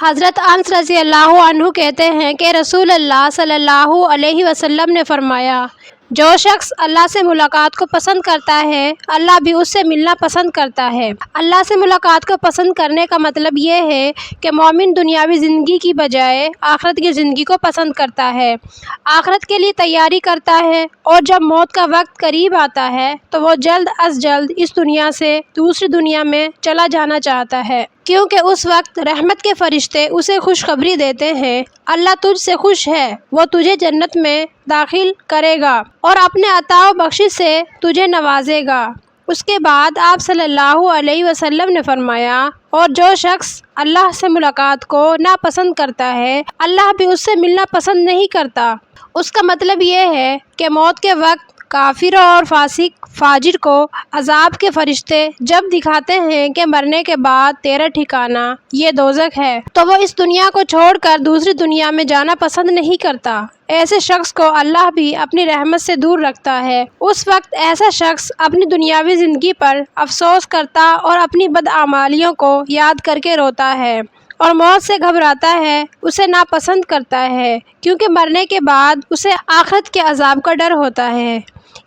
حضرت انس رضی اللہ عنہ کہتے ہیں کہ رسول اللہ صلی اللہ علیہ وسلم نے فرمایا، جو شخص اللہ سے ملاقات کو پسند کرتا ہے اللہ بھی اس سے ملنا پسند کرتا ہے۔ اللہ سے ملاقات کو پسند کرنے کا مطلب یہ ہے کہ مومن دنیاوی زندگی کی بجائے آخرت کی زندگی کو پسند کرتا ہے، آخرت کے لیے تیاری کرتا ہے، اور جب موت کا وقت قریب آتا ہے تو وہ جلد از جلد اس دنیا سے دوسری دنیا میں چلا جانا چاہتا ہے، کیونکہ اس وقت رحمت کے فرشتے اسے خوشخبری دیتے ہیں، اللہ تجھ سے خوش ہے، وہ تجھے جنت میں داخل کرے گا اور اپنے عطا و بخشش سے تجھے نوازے گا۔ اس کے بعد آپ صلی اللہ علیہ وسلم نے فرمایا، اور جو شخص اللہ سے ملاقات کو ناپسند کرتا ہے اللہ بھی اس سے ملنا پسند نہیں کرتا۔ اس کا مطلب یہ ہے کہ موت کے وقت کافر اور فاسق فاجر کو عذاب کے فرشتے جب دکھاتے ہیں کہ مرنے کے بعد تیرا ٹھکانہ یہ دوزخ ہے، تو وہ اس دنیا کو چھوڑ کر دوسری دنیا میں جانا پسند نہیں کرتا۔ ایسے شخص کو اللہ بھی اپنی رحمت سے دور رکھتا ہے۔ اس وقت ایسا شخص اپنی دنیاوی زندگی پر افسوس کرتا اور اپنی بدعمالیوں کو یاد کر کے روتا ہے اور موت سے گھبراتا ہے، اسے ناپسند کرتا ہے، کیونکہ مرنے کے بعد اسے آخرت کے عذاب کا ڈر ہوتا ہے۔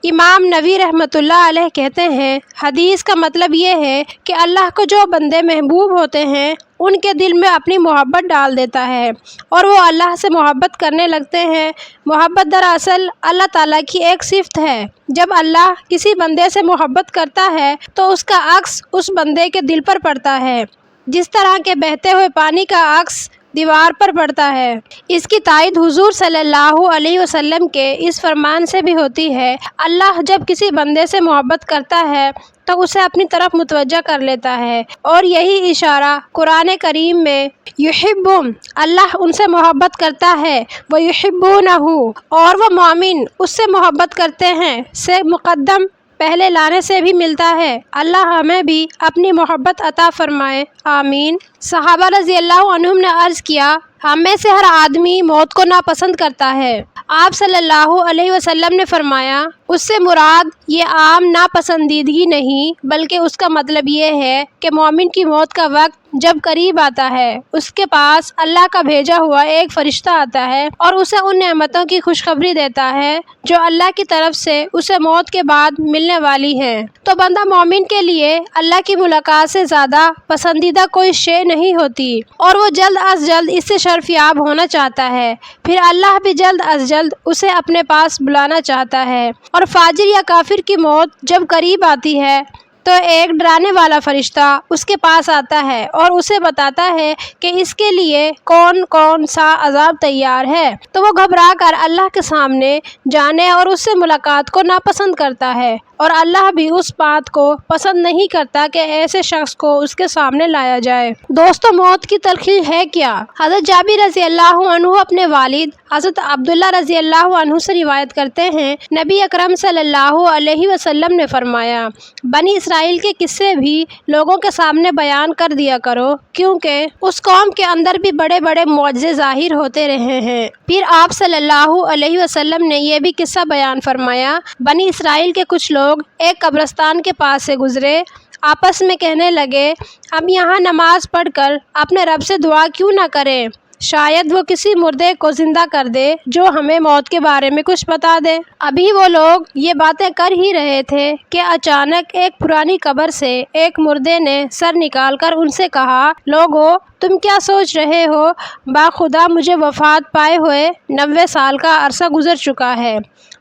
امام نووی رحمۃ اللہ علیہ کہتے ہیں، حدیث کا مطلب یہ ہے کہ اللہ کو جو بندے محبوب ہوتے ہیں ان کے دل میں اپنی محبت ڈال دیتا ہے اور وہ اللہ سے محبت کرنے لگتے ہیں۔ محبت دراصل اللہ تعالیٰ کی ایک صفت ہے۔ جب اللہ کسی بندے سے محبت کرتا ہے تو اس کا عکس اس بندے کے دل پر پڑتا ہے، جس طرح کہ بہتے ہوئے پانی کا عکس دیوار پر پڑتا ہے۔ اس کی تائید حضور صلی اللہ علیہ وسلم کے اس فرمان سے بھی ہوتی ہے، اللہ جب کسی بندے سے محبت کرتا ہے تو اسے اپنی طرف متوجہ کر لیتا ہے، اور یہی اشارہ قرآن کریم میں یحبہم، اللہ ان سے محبت کرتا ہے، ویحبونہ، اور وہ مومن اس سے محبت کرتے ہیں سے مقدم پہلے لانے سے بھی ملتا ہے۔ اللہ ہمیں بھی اپنی محبت عطا فرمائے، آمین۔ صحابہ رضی اللہ عنہم نے عرض کیا، ہم میں سے ہر آدمی موت کو ناپسند کرتا ہے۔ آپ صلی اللہ علیہ وسلم نے فرمایا، اس سے مراد یہ عام ناپسندیدگی نہیں، بلکہ اس کا مطلب یہ ہے کہ مومن کی موت کا وقت جب قریب آتا ہے اس کے پاس اللہ کا بھیجا ہوا ایک فرشتہ آتا ہے اور اسے ان نعمتوں کی خوشخبری دیتا ہے جو اللہ کی طرف سے اسے موت کے بعد ملنے والی ہیں۔ تو بندہ مومن کے لیے اللہ کی ملاقات سے زیادہ پسندیدہ کوئی شے نہیں ہوتی، اور وہ جلد از جلد اس سے شرفیاب ہونا چاہتا ہے، پھر اللہ بھی جلد از جلد اسے اپنے پاس بلانا چاہتا ہے۔ اور فاجر یا کافر کی موت جب قریب آتی ہے تو ایک ڈرانے والا فرشتہ اس کے پاس آتا ہے اور اسے بتاتا ہے کہ اس کے لیے کون کون سا عذاب تیار ہے، تو وہ گھبرا کر اللہ کے سامنے جانے اور اس سے ملاقات کو ناپسند کرتا ہے، اور اللہ بھی اس بات کو پسند نہیں کرتا کہ ایسے شخص کو اس کے سامنے لایا جائے۔ دوستو، موت کی تلخی ہے کیا؟ حضرت جابر رضی اللہ عنہ اپنے والد حضرت عبداللہ رضی اللہ عنہ سے روایت کرتے ہیں، نبی اکرم صلی اللہ علیہ وسلم نے فرمایا، بنی اسرائیل کے قصے بھی لوگوں کے سامنے بیان کر دیا کرو، کیونکہ اس قوم کے اندر بھی بڑے بڑے معجزے ظاہر ہوتے رہے ہیں۔ پھر آپ صلی اللہ علیہ وسلم نے یہ بھی قصہ بیان فرمایا، بنی اسرائیل کے کچھ لوگ ایک قبرستان کے پاس سے گزرے، آپس میں کہنے لگے، ہم یہاں نماز پڑھ کر اپنے رب سے دعا کیوں نہ کریں، شاید وہ کسی مردے کو زندہ کر دے جو ہمیں موت کے بارے میں کچھ بتا دے۔ ابھی وہ لوگ یہ باتیں کر ہی رہے تھے کہ اچانک ایک پرانی قبر سے ایک مردے نے سر نکال کر ان سے کہا، لوگو تم کیا سوچ رہے ہو؟ باخدا مجھے وفات پائے ہوئے 90 سال کا عرصہ گزر چکا ہے،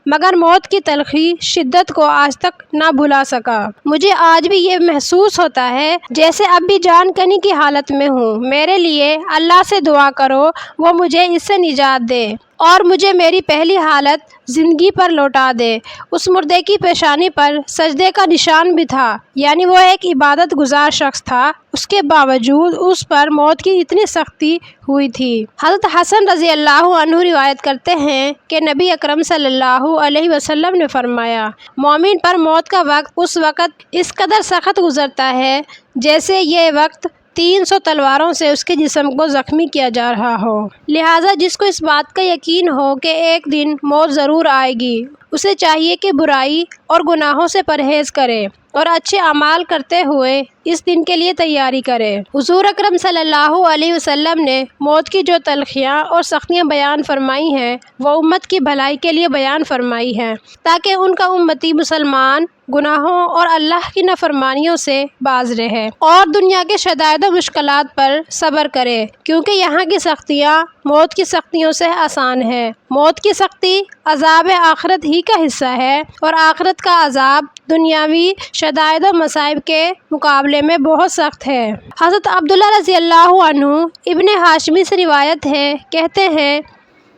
مگر موت کی تلخی شدت کو آج تک نہ بھلا سکا۔ مجھے آج بھی یہ محسوس ہوتا ہے جیسے اب بھی جان کنی کی حالت میں ہوں۔ میرے لیے اللہ سے دعا کرو وہ مجھے اس سے نجات دے اور مجھے میری پہلی حالت زندگی پر لوٹا دے۔ اس مردے کی پیشانی پر سجدے کا نشان بھی تھا، یعنی وہ ایک عبادت گزار شخص تھا، اس کے باوجود اس پر موت کی اتنی سختی ہوئی تھی۔ حضرت حسن رضی اللہ عنہ روایت کرتے ہیں کہ نبی اکرم صلی اللہ علیہ وسلم نے فرمایا، مومن پر موت کا وقت اس وقت اس قدر سخت گزرتا ہے جیسے یہ وقت 300 تلواروں سے اس کے جسم کو زخمی کیا جا رہا ہو۔ لہٰذا جس کو اس بات کا یقین ہو کہ ایک دن موت ضرور آئے گی، اسے چاہیے کہ برائی اور گناہوں سے پرہیز کرے اور اچھے اعمال کرتے ہوئے اس دن کے لیے تیاری کرے۔ حضور اکرم صلی اللہ علیہ وسلم نے موت کی جو تلخیاں اور سختیاں بیان فرمائی ہیں وہ امت کی بھلائی کے لیے بیان فرمائی ہیں، تاکہ ان کا امتی مسلمان گناہوں اور اللہ کی نافرمانیوں سے باز رہے اور دنیا کے شدائد و مشکلات پر صبر کرے، کیونکہ یہاں کی سختیاں موت کی سختیوں سے آسان ہے۔ موت کی سختی عذاب آخرت ہی کا حصہ ہے اور آخرت کا عذاب دنیاوی شدائد و مصائب کے مقابلے میں بہت سخت ہے۔ حضرت عبداللہ رضی اللہ عنہ ابن ہاشمی سے روایت ہے، کہتے ہیں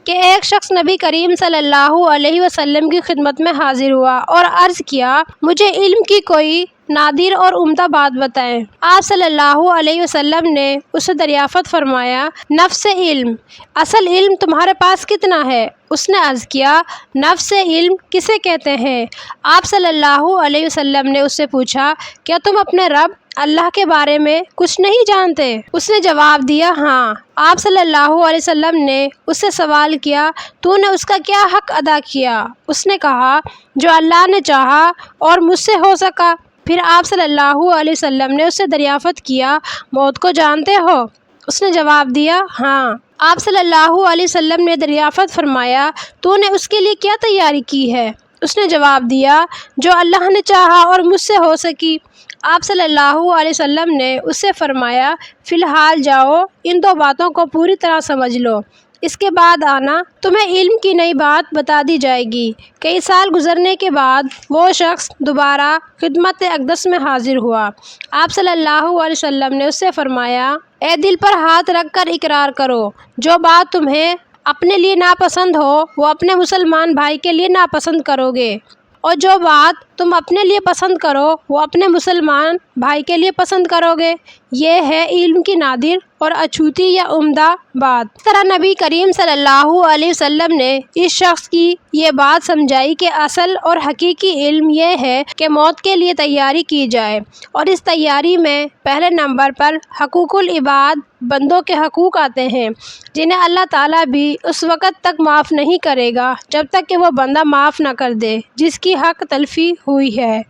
کہ ایک شخص نبی کریم صلی اللہ علیہ وسلم کی خدمت میں حاضر ہوا اور عرض کیا، مجھے علم کی کوئی نادر اور عمدہ بات بتائیں۔ آپ صلی اللہ علیہ وسلم نے اسے دریافت فرمایا، نفس علم، اصل علم تمہارے پاس کتنا ہے؟ اس نے عرض کیا، نفس علم کسے کہتے ہیں؟ آپ صلی اللہ علیہ وسلم نے اس سے پوچھا، کیا تم اپنے رب اللہ کے بارے میں کچھ نہیں جانتے؟ اس نے جواب دیا، ہاں۔ آپ صلی اللہ علیہ وسلم نے اس سے سوال کیا، تو نے اس کا کیا حق ادا کیا؟ اس نے کہا، جو اللہ نے چاہا اور مجھ سے ہو سکا۔ پھر آپ صلی اللہ علیہ وسلم نے اس سے دریافت کیا، موت کو جانتے ہو؟ اس نے جواب دیا، ہاں۔ آپ صلی اللہ علیہ وسلم نے دریافت فرمایا، تو نے اس کے لیے کیا تیاری کی ہے؟ اس نے جواب دیا، جو اللہ نے چاہا اور مجھ سے ہو سکی۔ آپ صلی اللہ علیہ وسلم نے اس سے فرمایا، فی الحال جاؤ، ان دو باتوں کو پوری طرح سمجھ لو، اس کے بعد آنا، تمہیں علم کی نئی بات بتا دی جائے گی۔ کئی سال گزرنے کے بعد وہ شخص دوبارہ خدمت اقدس میں حاضر ہوا۔ آپ صلی اللہ علیہ وسلم نے اس سے فرمایا، اے دل پر ہاتھ رکھ کر اقرار کرو، جو بات تمہیں اپنے لیے ناپسند ہو وہ اپنے مسلمان بھائی کے لیے ناپسند کرو گے، اور جو بات تم اپنے لیے پسند کرو وہ اپنے مسلمان بھائی کے لیے پسند کرو گے۔ یہ ہے علم کی نادر اور اچھوتی یا عمدہ بات۔ اس طرح نبی کریم صلی اللہ علیہ وسلم نے اس شخص کی یہ بات سمجھائی کہ اصل اور حقیقی علم یہ ہے کہ موت کے لیے تیاری کی جائے، اور اس تیاری میں پہلے نمبر پر حقوق العباد، بندوں کے حقوق آتے ہیں، جنہیں اللہ تعالیٰ بھی اس وقت تک معاف نہیں کرے گا جب تک کہ وہ بندہ معاف نہ کر دے جس کی حق تلفی ہوئی ہے۔